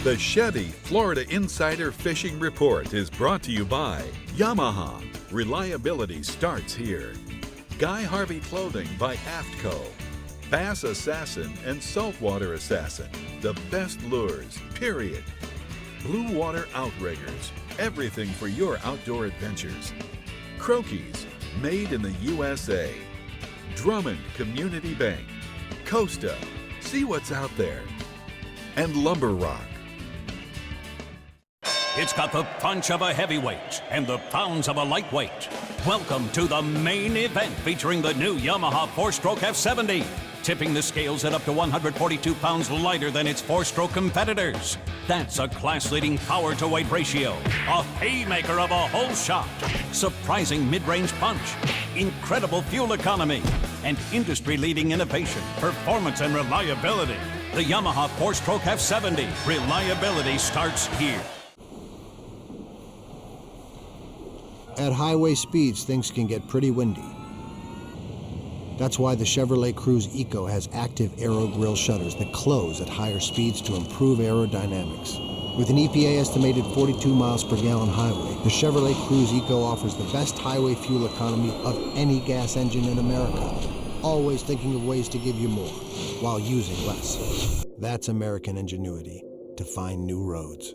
The Chevy Florida Insider Fishing Report is brought to you by Yamaha. Reliability starts here. Guy Harvey Clothing by AFTCO. Bass Assassin and Saltwater Assassin. The best lures, period. Blue Water Outriggers. Everything for your outdoor adventures. Croquis, made in the USA. Drummond Community Bank. Costa. See what's out there. And Lumber Rock. It's got the punch of a heavyweight and the pounds of a lightweight. Welcome to the main event featuring the new Yamaha 4-stroke F70. Tipping the scales at up to 142 pounds lighter than its 4-stroke competitors. That's a class-leading power-to-weight ratio. A haymaker of a whole shot. Surprising mid-range punch. Incredible fuel economy. And industry-leading innovation, performance, and reliability. The Yamaha 4-stroke F70. Reliability starts here. At highway speeds, things can get pretty windy. That's why the Chevrolet Cruze Eco has active aero grille shutters that close at higher speeds to improve aerodynamics. With an EPA estimated 42 miles per gallon highway, the Chevrolet Cruze Eco offers the best highway fuel economy of any gas engine in America. Always thinking of ways to give you more, while using less. That's American ingenuity to find new roads.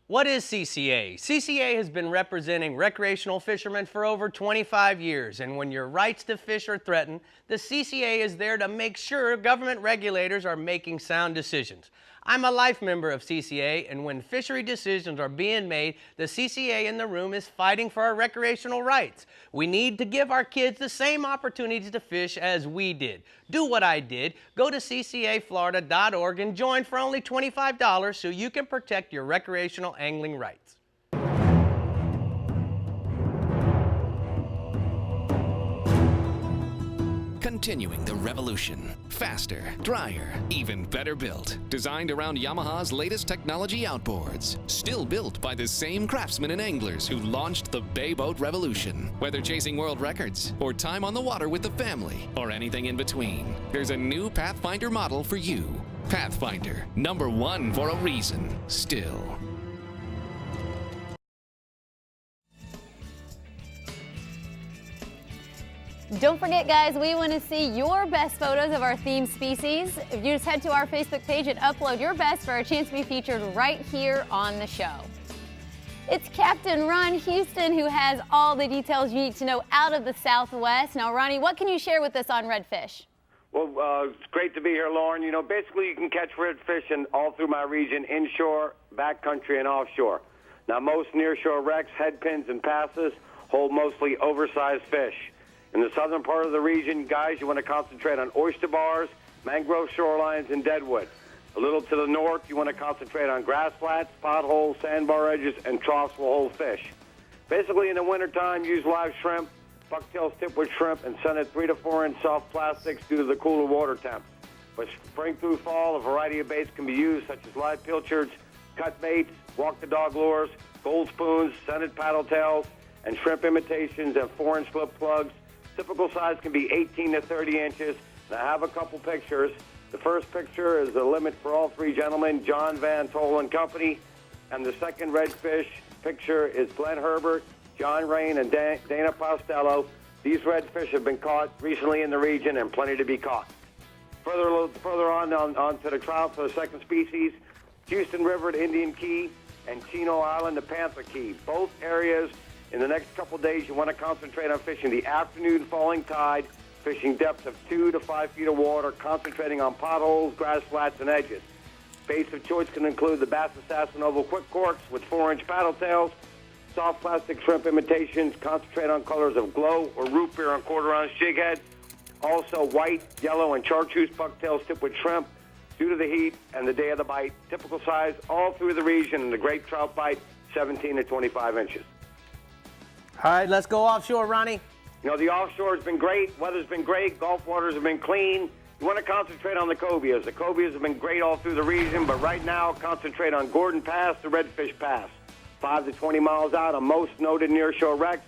What is CCA? CCA has been representing recreational fishermen for over 25 years, and when your rights to fish are threatened, the CCA is there to make sure government regulators are making sound decisions. I'm a life member of CCA, and when fishery decisions are being made, the CCA in the room is fighting for our recreational rights. We need to give our kids the same opportunities to fish as we did. Do what I did. Go to ccaflorida.org and join for only $25 so you can protect your recreational angling rights. Continuing the revolution. Faster, drier, even better built. Designed around Yamaha's latest technology outboards. Still built by the same craftsmen and anglers who launched the Bay Boat Revolution. Whether chasing world records, or time on the water with the family, or anything in between, there's a new Pathfinder model for you. Pathfinder, #1 for a reason, still. Don't forget, guys, we want to see your best photos of our themed species. If you just head to our Facebook page and upload your best for a chance to be featured right here on the show. It's Captain Ron Houston who has all the details you need to know out of the Southwest. Now, Ronnie, what can you share with us on redfish? Well, it's great to be here, Lauren. You know, basically you can catch redfish in all through my region, inshore, backcountry, and offshore. Now, most nearshore wrecks, head pins, and passes hold mostly oversized fish. In the southern part of the region, guys, you want to concentrate on oyster bars, mangrove shorelines, and deadwood. A little to the north, you want to concentrate on grass flats, potholes, sandbar edges, and troughs will hold fish. Basically, in the wintertime, use live shrimp, bucktails tipped with shrimp, and send it 3 to 4 inch soft plastics due to the cooler water temp. But spring through fall, a variety of baits can be used, such as live pilchards, cut baits, walk the dog lures, gold spoons, scented paddle tails, and shrimp imitations and 4-inch slip plugs. Typical size can be 18 to 30 inches. And I have a couple pictures. The first picture is the limit for all three gentlemen, John Van Tol and Company. And the second redfish picture is Glenn Herbert, John Rain, and Dana Postello. These redfish have been caught recently in the region and plenty to be caught. Further on to the trout for the second species, Houston River to Indian Key and Chino Island to Panther Key. Both areas. In the next couple days, you want to concentrate on fishing the afternoon falling tide, fishing depths of 2 to 5 feet of water, concentrating on potholes, grass flats, and edges. Baits of choice can include the Bass Assassin Oval Quick Corks with 4-inch paddle tails, soft plastic shrimp imitations, concentrate on colors of glow or root beer on quarter-ounce jig head. Also, white, yellow, and chartreuse bucktails tipped with shrimp due to the heat and the day of the bite. Typical size all through the region, and the great trout bite, 17 to 25 inches. All right, let's go offshore, Ronnie. You know, the offshore has been great. Weather's been great. Gulf waters have been clean. You want to concentrate on the cobias. The cobias have been great all through the region, but right now concentrate on Gordon Pass to Redfish Pass. 5 to 20 miles out on most noted nearshore wrecks.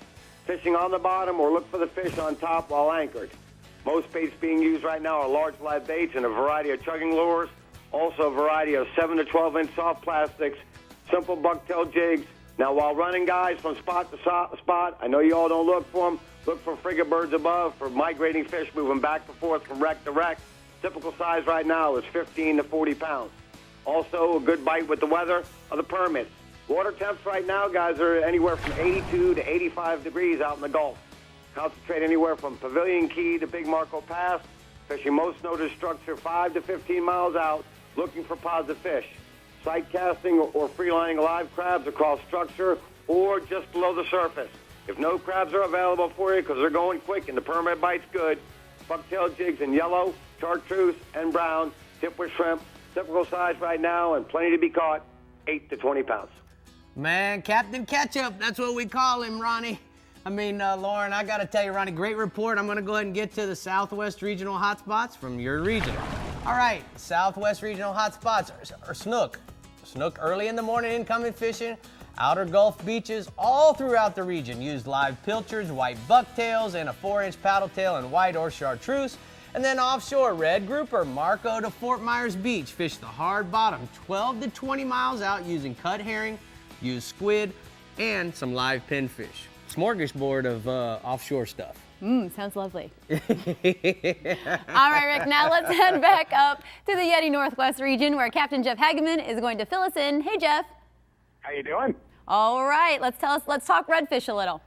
Fishing on the bottom or look for the fish on top while anchored. Most baits being used right now are large live baits and a variety of chugging lures. Also a variety of 7 to 12-inch soft plastics, simple bucktail jigs. Now, while running, guys, from spot to spot, I know you all don't look for them. Look for frigate birds above, for migrating fish moving back and forth from wreck to wreck. Typical size right now is 15 to 40 pounds. Also, a good bite with the weather are the permits. Water temps right now, guys, are anywhere from 82 to 85 degrees out in the Gulf. Concentrate anywhere from Pavilion Key to Big Marco Pass, fishing most noted structure 5 to 15 miles out, looking for positive fish. Sight casting or free-lining live crabs across structure or just below the surface. If no crabs are available for you because they're going quick and the permit bite's good, bucktail jigs in yellow, chartreuse, and brown, tip with shrimp, typical size right now and plenty to be caught, 8 to 20 pounds. Man, Captain Ketchup, that's what we call him, Ronnie. Lauren, I got to tell you, Ronnie, great report. I'm going to go ahead and get to the Southwest regional hotspots from your region. All right, Southwest regional hotspots are snook. Snook early in the morning incoming fishing, outer Gulf beaches all throughout the region. Used live pilchards, white bucktails, and a 4-inch paddle tail and white or chartreuse. And then offshore, red grouper, Marco to Fort Myers Beach. Fish the hard bottom 12 to 20 miles out using cut herring, use squid, and some live pinfish. Smorgasbord of offshore stuff. Sounds lovely. All right, Rick, now let's head back up to the Yeti Northwest region where Captain Jeff Hageman is going to fill us in. Hey, Jeff. How you doing? All right, let's talk redfish a little.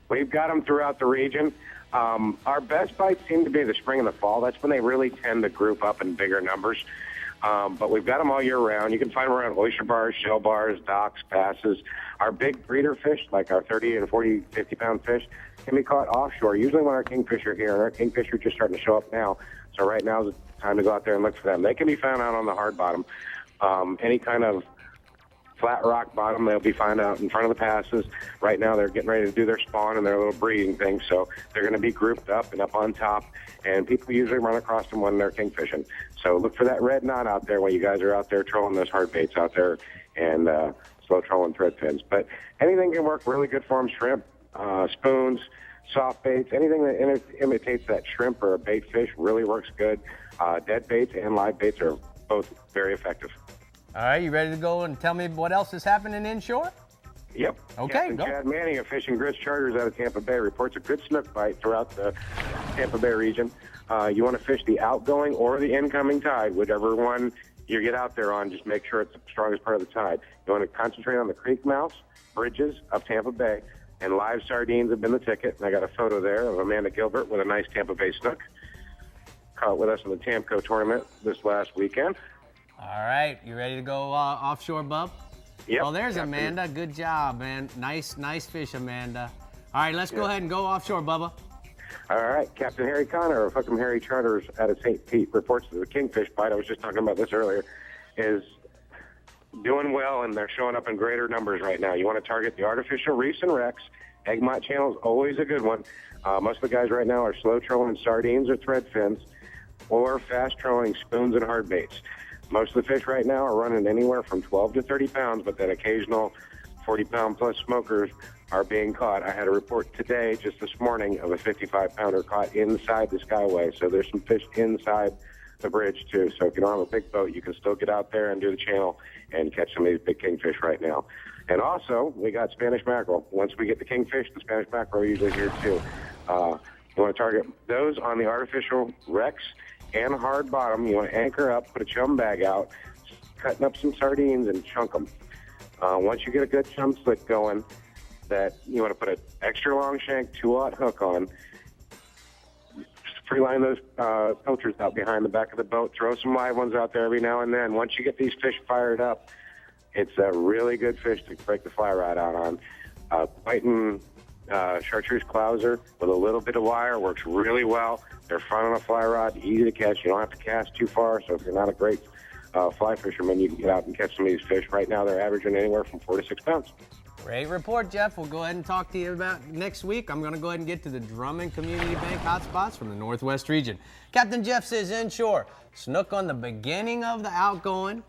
We've got them throughout the region. Our best bites seem to be the spring and the fall. That's when they really tend to group up in bigger numbers. But we've got them all year round. You can find them around oyster bars, shell bars, docks, passes. Our big breeder fish, like our 30 and 40, 50-pound fish, can be caught offshore, usually when our kingfish are here. And our kingfish are just starting to show up now. So right now is the time to go out there and look for them. They can be found out on the hard bottom. Any kind of flat rock bottom, they'll be found out in front of the passes. Right now they're getting ready to do their spawn and their little breeding thing. So they're going to be grouped up and up on top. And people usually run across them when they're kingfishing. So look for that red knot out there when you guys are out there trolling those hard baits out there and slow trolling thread fins. But anything can work really good for them. Shrimp, spoons, soft baits, anything that imitates that shrimp or a bait fish really works good. Dead baits and live baits are both very effective. All right, you ready to go and tell me what else is happening inshore? Yep. Okay, Captain go. Chad Manning of Fishing Grits Charters out of Tampa Bay reports a good snook bite throughout the Tampa Bay region. You want to fish the outgoing or the incoming tide, whichever one you get out there on, just make sure it's the strongest part of the tide. You want to concentrate on the creek mouths, bridges of Tampa Bay, and live sardines have been the ticket. And I got a photo there of Amanda Gilbert with a nice Tampa Bay snook. Caught with us in the Tamco tournament this last weekend. All right, you ready to go offshore, bub? Yep. Well, there's Captain. Amanda. Good job, man. Nice fish, Amanda. All right, let's go ahead and go offshore, Bubba. All right, Captain Harry Connor of Hook'em Harry Charters out of St. Pete reports that the kingfish bite, I was just talking about this earlier, is doing well, and they're showing up in greater numbers right now. You want to target the artificial reefs and wrecks. Egmont Channel is always a good one. Most of the guys right now are slow trolling sardines or thread fins or fast trolling spoons and hard baits. Most of the fish right now are running anywhere from 12 to 30 pounds, but that occasional 40-pound plus smokers are being caught. I had a report today, just this morning, of a 55-pounder caught inside the Skyway. So there's some fish inside the bridge, too. So if you don't have a big boat, you can still get out there and do the channel and catch some of these big kingfish right now. And also, we got Spanish mackerel. Once we get the kingfish, the Spanish mackerel are usually here, too. You want to target those on the artificial wrecks and hard bottom. You want to anchor up, put a chum bag out, cutting up some sardines and chunk them. Once you get a good chum slick going, that you want to put an extra long shank 2/0 hook on, just free line those pilchards out behind the back of the boat, throw some live ones out there every now and then. Once you get these fish fired up, it's a really good fish to break the fly rod out on. Biting chartreuse clouser with a little bit of wire works really well. They're fun on a fly rod, easy to catch. You don't have to cast too far, so if you're not a great fly fisherman, you can get out and catch some of these fish. Right now, they're averaging anywhere from 4 to 6 pounds. Great report, Jeff. We'll go ahead and talk to you about next week. I'm going to go ahead and get to the Drummond Community Bank hotspots from the Northwest region. Captain Jeff says inshore, snook on the beginning of the outgoing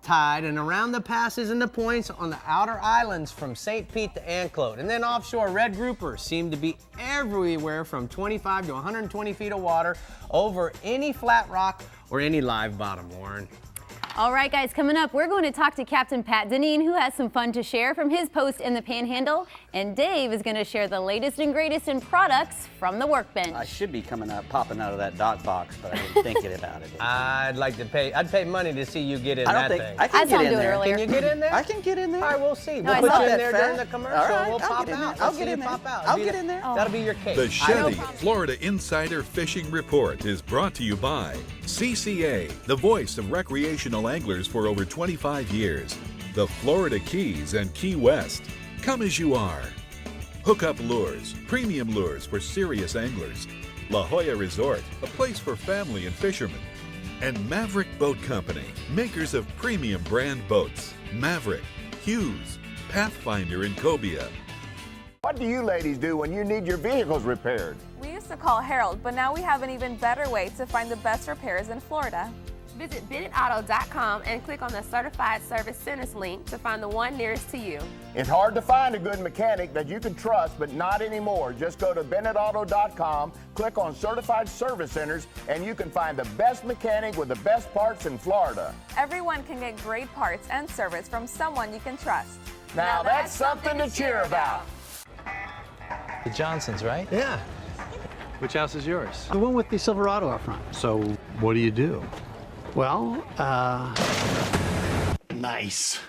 tide and around the passes and the points on the outer islands from St. Pete to Anclote. And then offshore, red groupers seem to be everywhere from 25 to 120 feet of water over any flat rock or any live bottom, Warren. All right, guys, coming up, we're going to talk to Captain Pat Deneen, who has some fun to share from his post in the Panhandle. And Dave is going to share the latest and greatest in products from the workbench. I should be popping out of that dock box, but I didn't think about it. I'd pay money to see you get in that thing. I can get in there. Earlier. Can you get in there? I can get in there. All right, we'll see. No, We'll put I saw you in that there during the commercial. All right, We'll I'll pop get in there. out. I'll Let's get see in you there. pop out. I'll get in there. That'll be your cake. The Chevy Florida Insider Fishing Report is brought to you by CCA, the voice of recreational anglers for over 25 years. The Florida Keys and Key West. Come as you are. Hookup Lures, premium lures for serious anglers. La Jolla Resort, a place for family and fishermen. And Maverick Boat Company, makers of premium brand boats. Maverick, Hughes, Pathfinder, and Cobia. What do you ladies do when you need your vehicles repaired? We used to call Harold, but now we have an even better way to find the best repairs in Florida. Visit BennettAuto.com and click on the Certified Service Centers link to find the one nearest to you. It's hard to find a good mechanic that you can trust, but not anymore. Just go to BennettAuto.com, click on Certified Service Centers, and you can find the best mechanic with the best parts in Florida. Everyone can get great parts and service from someone you can trust. Now that's something to cheer about. The Johnsons, right? Yeah. Which house is yours? The one with the Silverado up front. So, what do you do? Well, nice.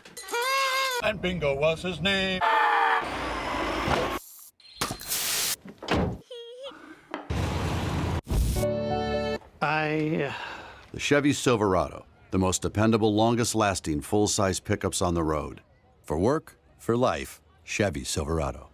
And Bingo was his name. The Chevy Silverado, the most dependable, longest-lasting, full-size pickups on the road. For work, for life, Chevy Silverado.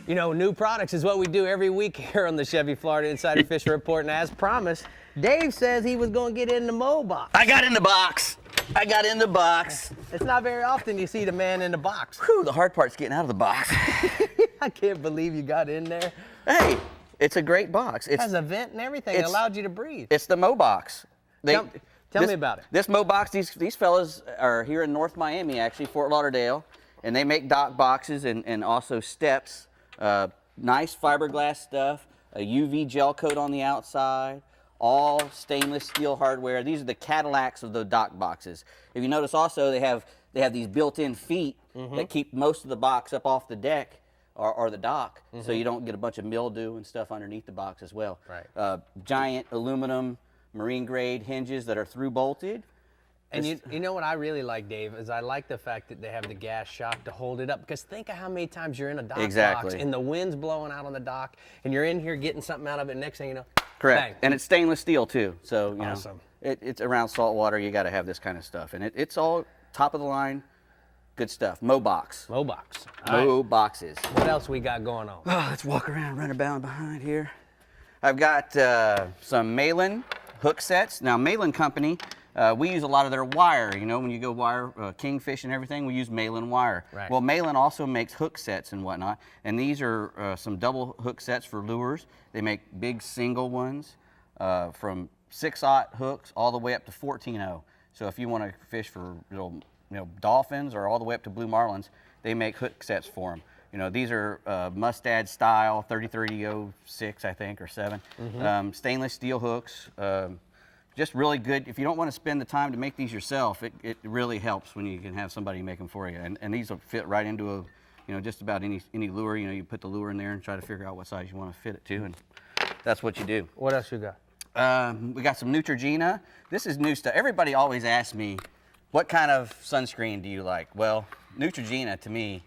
You know, new products is what we do every week here on the Chevy Florida Insider Fishing Report, and as promised, Dave says he was going to get in the Mo box. I got in the box. I got in the box. It's not very often you see the man in the box. Whew, the hard part's getting out of the box. I can't believe you got in there. Hey, it's a great box. It has a vent and everything. It allowed you to breathe. It's the Mo box. Tell me about it. This Mo box, these fellas are here in North Miami, actually, Fort Lauderdale, and they make dock boxes and also steps. Nice fiberglass stuff, a UV gel coat on the outside, all stainless steel hardware. These are the Cadillacs of the dock boxes. If you notice also, they have these built-in feet that keep most of the box up off the deck or the dock, so you don't get a bunch of mildew and stuff underneath the box as well. Right. Giant aluminum marine grade hinges that are through bolted. And you know what I really like, Dave, is I like the fact that they have the gas shock to hold it up, because think of how many times you're in a dock box and the wind's blowing out on the dock and you're in here getting something out of it, and next thing you know, correct. bang. And it's stainless steel too, so you Awesome. know, it's around salt water, you got to have this kind of stuff, and it's all top of the line, good stuff. Mo box. Mo box. Mo boxes. What else we got going on? Oh, let's walk around, run about behind here. I've got some Malin hook sets. Now, Malin Company, we use a lot of their wire. You know, when you go wire kingfish and everything, we use Malin wire. Right. Well, Malin also makes hook sets and whatnot, and these are some double hook sets for lures. They make big single ones from 6/0 hooks all the way up to 14/0. So if you want to fish for dolphins or all the way up to blue marlins, they make hook sets for them. You know, these are Mustad style 30-30-06, I think, or 7. Stainless steel hooks. Just really good. If you don't want to spend the time to make these yourself, it really helps when you can have somebody make them for you. And these will fit right into just about any lure. You know, you put the lure in there and try to figure out what size you want to fit it to, and that's what you do. What else you got? We got some Neutrogena. This is new stuff. Everybody always asks me, what kind of sunscreen do you like? Well, Neutrogena to me,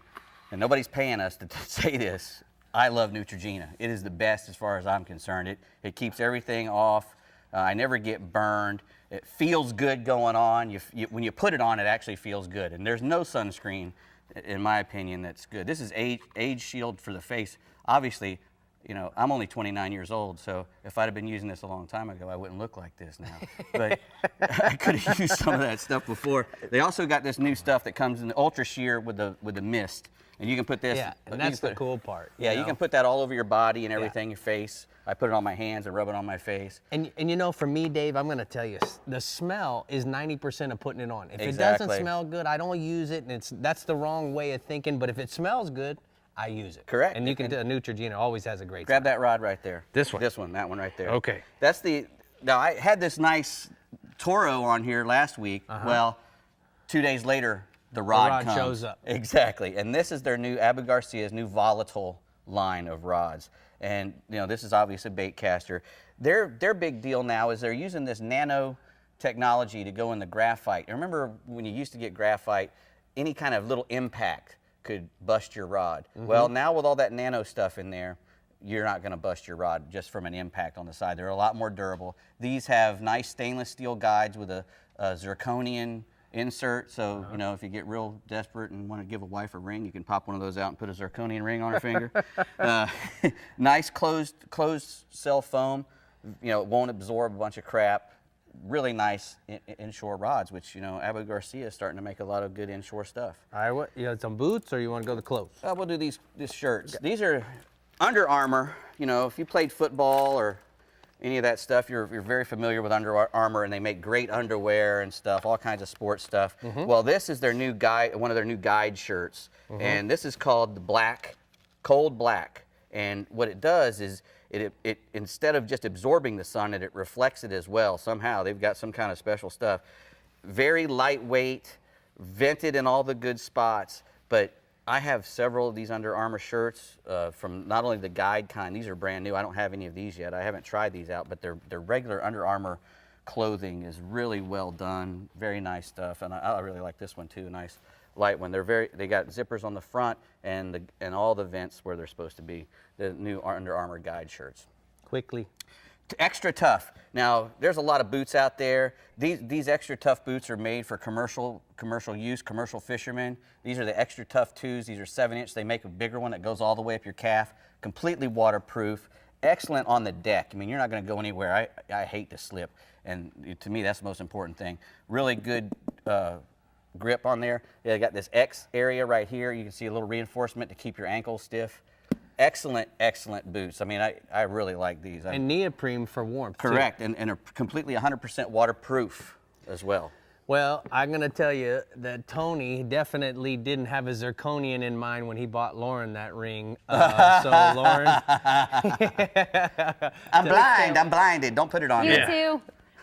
and nobody's paying us to say this, I love Neutrogena. It is the best as far as I'm concerned. It keeps everything off. I never get burned. It feels good going on. When you put it on, it actually feels good. And there's no sunscreen in my opinion, that's good. This is age shield for the face. Obviously, you know, I'm only 29 years old, so if I'd have been using this a long time ago, I wouldn't look like this now. But I could have used some of that stuff before. They also got this new stuff that comes in the ultra sheer with the mist. And you can put this. Yeah, and that's the cool part. Yeah, you can put that all over your body and everything, your face. I put it on my hands and rub it on my face. And you know, for me, Dave, I'm going to tell you, the smell is 90% of putting it on. If Exactly. it doesn't smell good, I don't use it, and that's the wrong way of thinking. But if it smells good, I use it. Correct. And you can do a Neutrogena always has a great. Grab smell. that rod right there. This one. This one. That one right there. Okay. That's the. Now I had this nice Toro on here last week. Well, 2 days later. The rod comes. Shows up. Exactly. And this is their new, Abu Garcia's new volatile line of rods. And, you know, this is obviously a bait caster. Their big deal now is they're using this nano technology to go in the graphite. And remember when you used to get graphite, any kind of little impact could bust your rod. Well, now with all that nano stuff in there, you're not going to bust your rod just from an impact on the side. They're a lot more durable. These have nice stainless steel guides with a zirconian insert, so you know, if you get real desperate and want to give a wife a ring, you can pop one of those out and put a zirconian ring on her finger. Nice closed cell foam, you know, it won't absorb a bunch of crap. Really nice inshore rods, which, you know, Abu Garcia is starting to make a lot of good inshore stuff. All right, what, you got some boots, or you want to go the clothes? We'll do these shirts. These are Under Armour. You know, if you played football or any of that stuff, you're very familiar with Under Armour, and they make great underwear and stuff, all kinds of sports stuff. Well, this is their new guide, one of their new guide shirts, and this is called the Black, Cold Black. And what it does is it instead of just absorbing the sun, it reflects it as well. Somehow they've got some kind of special stuff. Very lightweight, vented in all the good spots, but I have several of these Under Armour shirts from not only the guide kind. These are brand new. I don't have any of these yet. I haven't tried these out, but their regular Under Armour clothing is really well done. Very nice stuff, and I really like this one too. Nice light one. They got zippers on the front and all the vents where they're supposed to be. The new Under Armour guide shirts. Quickly. Extra tough. Now, there's a lot of boots out there. These extra tough boots are made for commercial use, commercial fishermen. These are the extra tough 2s. These are 7-inch. They make a bigger one that goes all the way up your calf. Completely waterproof. Excellent on the deck. I mean, you're not going to go anywhere. I hate to slip, and to me, that's the most important thing. Really good grip on there. They got this X area right here. You can see a little reinforcement to keep your ankles stiff. Excellent, excellent boots. I mean, I really like these. And neoprene for warmth. Correct, too. and are completely 100% waterproof as well. Well, I'm going to tell you that Tony definitely didn't have a zirconian in mind when he bought Lauren that ring. So, Lauren. I'm blinded. Don't put it on You me. too.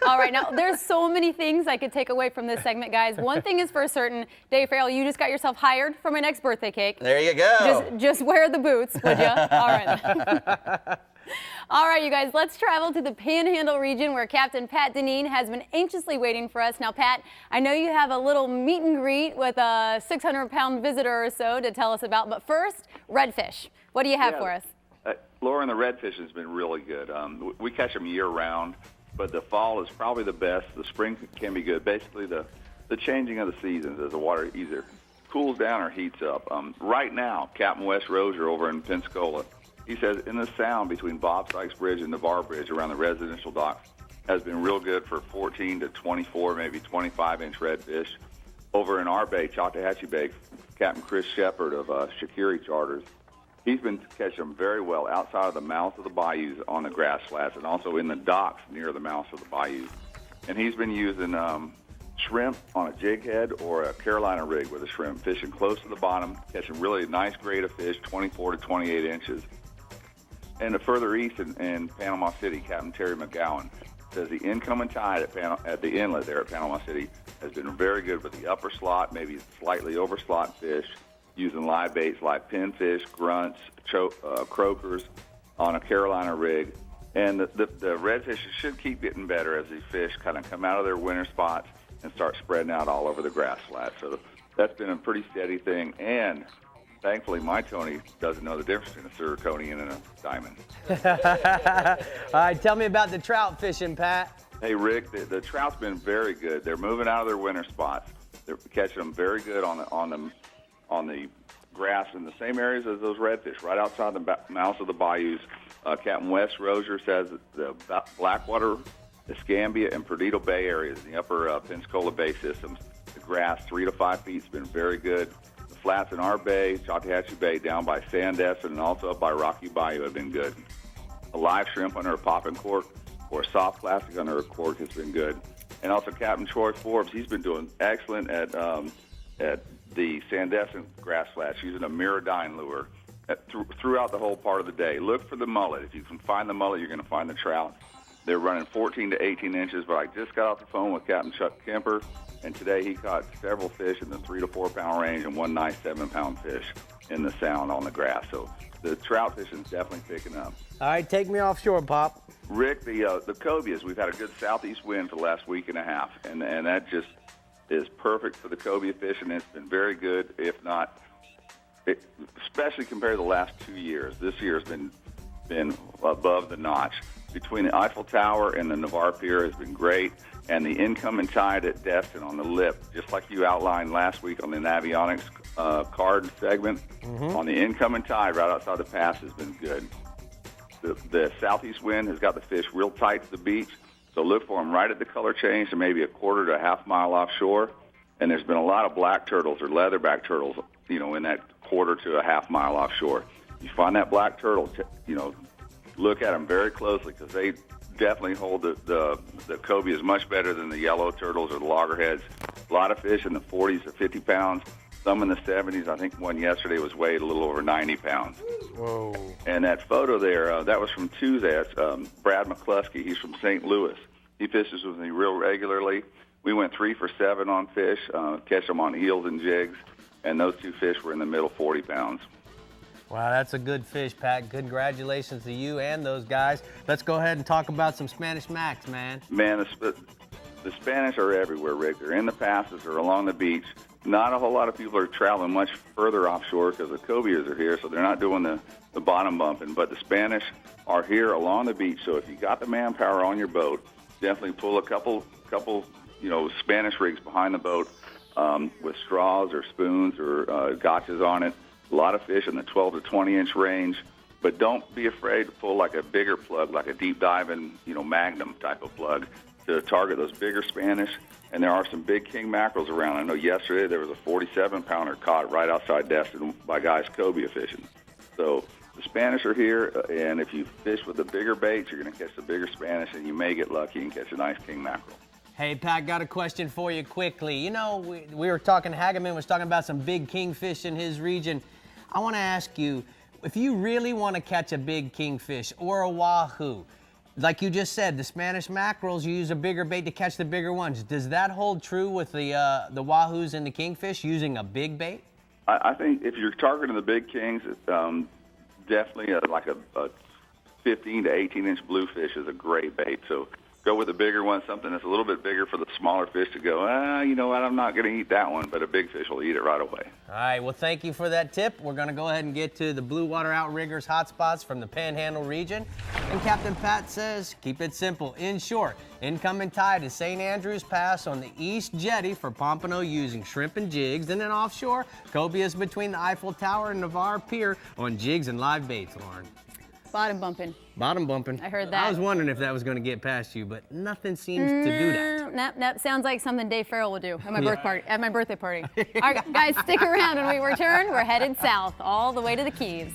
All right, now there's so many things I could take away from this segment, guys. One thing is for certain, Dave Farrell, you just got yourself hired for my next birthday cake. There you go. Just wear the boots, would you? All right. All right, you guys, let's travel to the Panhandle region where Captain Pat Deneen has been anxiously waiting for us. Now, Pat, I know you have a little meet and greet with a 600-pound visitor or so to tell us about, but first, Redfish. What do you have for us? Lauren, the redfish has been really good. We catch them year-round, but the fall is probably the best. The spring can be good. Basically, the changing of the seasons as the water either cools down or heats up. Right now, Captain Wes Rozier over in Pensacola, he says in the sound between Bob Sykes Bridge and Navarre Bridge around the residential docks has been real good for 14 to 24, maybe 25-inch redfish. Over in our bay, Chattahoochee Bay, Captain Chris Shepard of Shakiri Charters, he's been catching them very well outside of the mouth of the bayous on the grass flats and also in the docks near the mouth of the bayous. And he's been using shrimp on a jig head or a Carolina rig with a shrimp, fishing close to the bottom, catching really nice grade of fish, 24 to 28 inches. And further east in Panama City, Captain Terry McGowan says the incoming tide at the inlet there at Panama City has been very good with the upper slot, maybe slightly over slot fish, using live baits like pinfish, grunts, croakers on a Carolina rig. And the redfish should keep getting better as these fish kind of come out of their winter spots and start spreading out all over the grass flats. So that's been a pretty steady thing. And thankfully, my Tony doesn't know the difference between a zirconian and a diamond. All right, tell me about the trout fishing, Pat. Hey, Rick, the trout's been very good. They're moving out of their winter spots. They're catching them very good on on the grass in the same areas as those redfish, right outside the mouths of the bayous. Captain Wes Rozier says that the Blackwater, Escambia, and Perdido Bay areas, in the upper Pensacola Bay systems, the grass 3 to 5 feet has been very good. The flats in our bay, Chattahoochee Bay, down by Sandestin, and also up by Rocky Bayou have been good. A live shrimp under a popping cork or a soft plastic under a cork has been good. And also Captain Troy Forbes, he's been doing excellent at the Sandestin grass flats using a Miradyne lure throughout the whole part of the day. Look for the mullet. If you can find the mullet, you're going to find the trout. They're running 14 to 18 inches, but I just got off the phone with Captain Chuck Kemper, and today he caught several fish in the 3 to 4 pound range and one nice 7-pound fish in the sound on the grass. So the trout fishing is definitely picking up. All right, take me offshore, Pop. Rick, the cobias, we've had a good southeast wind for the last week and a half, and that just is perfect for the cobia fishing. It's been very good, if not, especially compared to the last 2 years. This year has been above the notch. Between the Eiffel Tower and the Navarre Pier has been great, and the incoming tide at Destin on the lip, just like you outlined last week on the Navionics card segment, on the incoming tide right outside the pass has been good. The southeast wind has got the fish real tight to the beach, so look for them right at the color change to maybe a quarter to a half mile offshore. And there's been a lot of black turtles or leatherback turtles, in that quarter to a half mile offshore. You find that black turtle, look at them very closely because they definitely hold the cobias much better than the yellow turtles or the loggerheads. A lot of fish in the 40s to 50 pounds. Some in the 70s. I think one yesterday was weighed a little over 90 pounds. Whoa. And that photo there, that was from Tuesday. That's Brad McCluskey. He's from St. Louis. He fishes with me real regularly. We went 3 for 7 on fish, catch them on eels and jigs, and those 2 fish were in the middle 40 pounds. Wow, that's a good fish, Pat. Congratulations to you and those guys. Let's go ahead and talk about some Spanish Max, man. Man, the Spanish are everywhere, Rick. They're in the passes or along the beach. Not a whole lot of people are traveling much further offshore because the cobias are here, so they're not doing the bottom bumping. But the Spanish are here along the beach, so if you got the manpower on your boat, definitely pull a couple Spanish rigs behind the boat with straws or spoons or gotchas on it. A lot of fish in the 12 to 20-inch range, but don't be afraid to pull like a bigger plug, like a deep diving, Magnum type of plug to target those bigger Spanish. And there are some big king mackerels around. I know yesterday there was a 47-pounder caught right outside Destin by guys cobia fishing. So the Spanish are here, and if you fish with the bigger baits, you're going to catch the bigger Spanish, and you may get lucky and catch a nice king mackerel. Hey, Pat, got a question for you quickly. We were talking, Hageman was talking about some big kingfish in his region. I want to ask you, if you really want to catch a big kingfish or a wahoo, like you just said, the Spanish mackerels, you use a bigger bait to catch the bigger ones. Does that hold true with the wahoos and the kingfish using a big bait? I think if you're targeting the big kings, definitely like a 15 to 18-inch bluefish is a great bait. So go with a bigger one, something that's a little bit bigger for the smaller fish to go, you know what, I'm not going to eat that one, but a big fish will eat it right away. All right, well, thank you for that tip. We're going to go ahead and get to the Blue Water Outriggers hotspots from the Panhandle region. And Captain Pat says, keep it simple. Inshore, incoming tide is St. Andrews Pass on the East Jetty for Pompano using shrimp and jigs. And then offshore, cobias between the Eiffel Tower and Navarre Pier on jigs and live baits, Lauren. Bottom bumping. Bottom bumping. I heard that. I was wondering if that was going to get past you, but nothing seems to do that. Nope. Sounds like something Dave Farrell would do at my birthday party. All right, guys, stick around when we return. We're headed south all the way to the Keys.